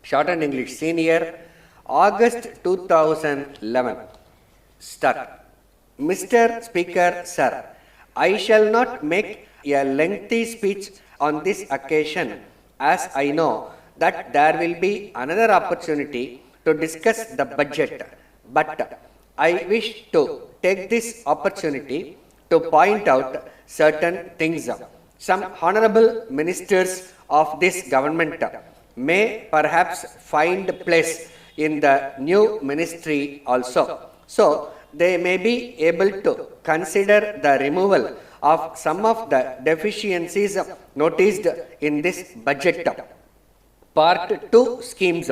Shorthand English Senior, August 2011. Stuck. Mr. Speaker, Sir, I shall not make a lengthy speech on this occasion, as I know that there will be another opportunity to discuss the budget, but I wish to take this opportunity to point out certain things. Some honorable ministers of this government may perhaps find place in the new ministry also. So, they may be able to consider the removal of some of the deficiencies noticed in this budget. Part 2 schemes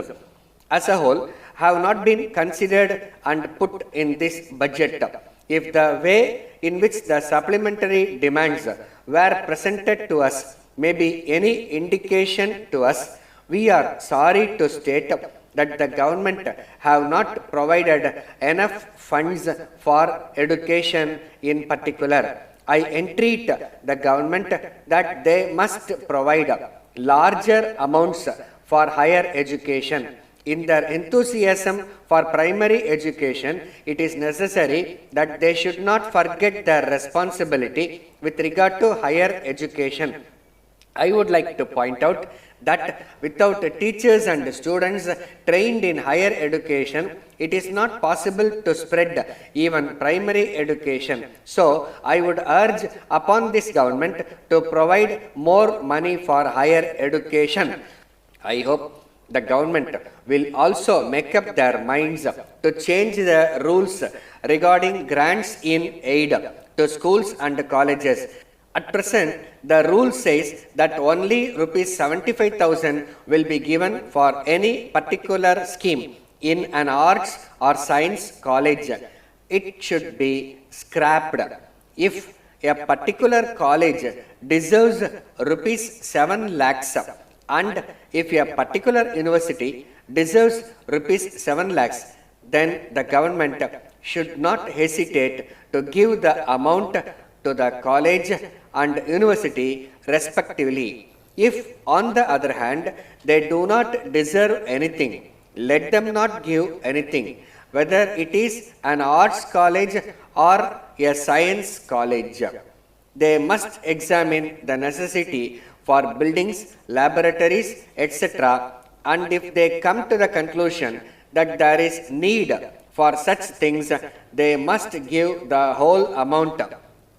as a whole have not been considered and put in this budget. If the way in which the supplementary demands were presented to us may be any indication to us, we are sorry to state that the government have not provided enough funds for education in particular. I entreat the government that they must provide larger amounts for higher education. In their enthusiasm for primary education, it is necessary that they should not forget their responsibility with regard to higher education. I would like to point out that without teachers and students trained in higher education, it is not possible to spread even primary education. So, I would urge upon this government to provide more money for higher education. I hope the government will also make up their minds to change the rules regarding grants in aid to schools and colleges. At present, the rule says that only rupees 75,000 will be given for any particular scheme in an arts or science college. It should be scrapped. If a particular college deserves rupees 7 lakhs and if a particular university deserves rupees 7 lakhs, then the government should not hesitate to give the amount to the college and university respectively. If, on the other hand, they do not deserve anything, let them not give anything, whether it is an arts college or a science college. They must examine the necessity for buildings, laboratories, etc. And if they come to the conclusion that there is need for such things, they must give the whole amount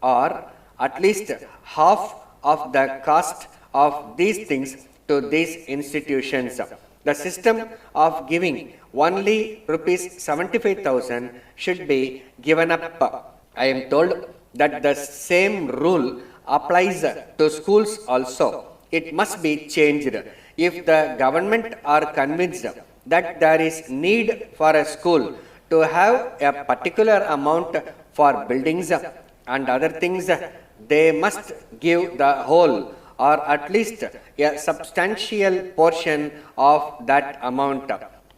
or at least half of the cost of these things to these institutions. The system of giving only rupees 75,000 should be given up. I am told that the same rule applies to schools also. It must be changed. If the government are convinced that there is need for a school to have a particular amount for buildings and other things, they must give the whole or at least a substantial portion of that amount.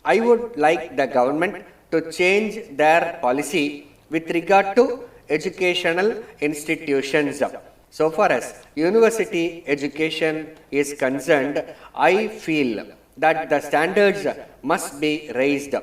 I would like the government to change their policy with regard to educational institutions. So far as university education is concerned, I feel that the standards must be raised.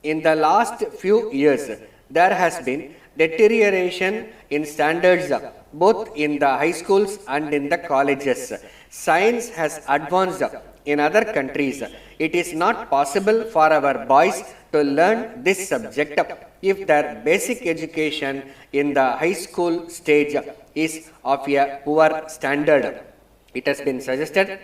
In the last few years, there has been deterioration in standards both in the high schools and in the colleges. Science has advanced in other countries. It is not possible for our boys to learn this subject if their basic education in the high school stage is of a poor standard. It has been suggested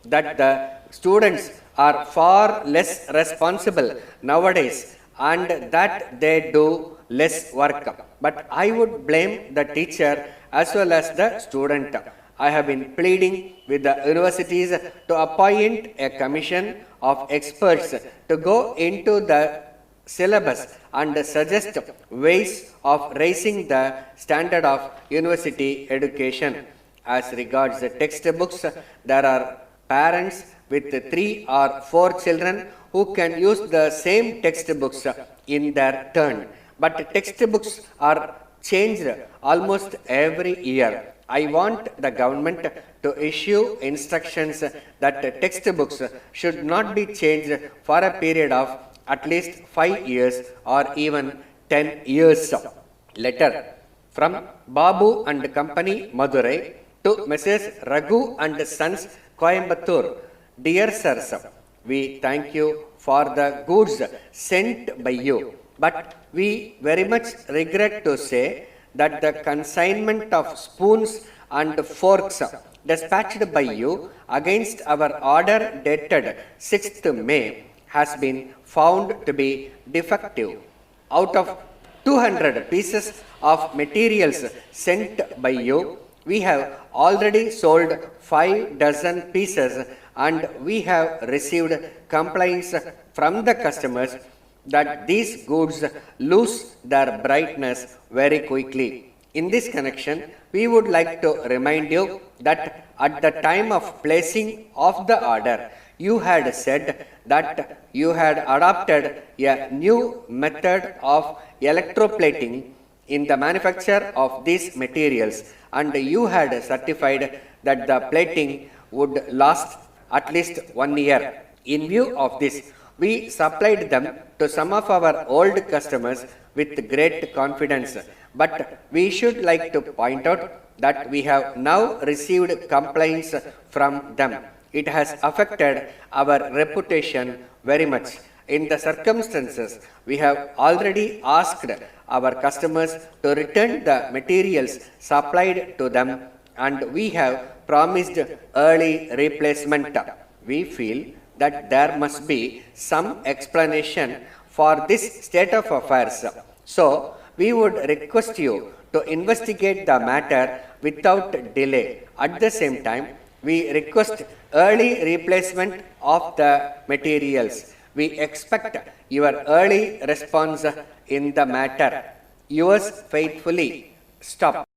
that the students are far less responsible nowadays and that they do less work. But I would blame the teacher as well as the student. I have been pleading with the universities to appoint a commission of experts to go into the syllabus and suggest ways of raising the standard of university education. As regards the textbooks, there are parents with 3 or 4 children who can use the same textbooks in their turn. But textbooks are changed almost every year. I want the government to issue instructions that textbooks should not be changed for a period of at least 5 years or even 10 years. Letter from Babu and Company, Madurai, to Messrs. Raghu and Sons, Coimbatore. Dear sirs, we thank you for the goods sent by you, but we very much regret to say that the consignment of spoons and forks dispatched by you against our order dated 6th May has been found to be defective. Out of 200 pieces of materials sent by you, we have already sold 5 dozen pieces, and we have received complaints from the customers that these goods lose their brightness very quickly. In this connection, we would like to remind you that at the time of placing of the order, you had said that you had adopted a new method of electroplating in the manufacture of these materials, and you had certified that the plating would last at least 1 year. In view of this, we supplied them to some of our old customers with great confidence, but we should like to point out that we have now received complaints from them. It has affected our reputation very much. In the circumstances, we have already asked our customers to return the materials supplied to them, and we have promised early replacement. We feel that there must be some explanation for this state of affairs. So, we would request you to investigate the matter without delay. At the same time, we request early replacement of the materials. We expect your early response in the matter. Yours faithfully, Stop.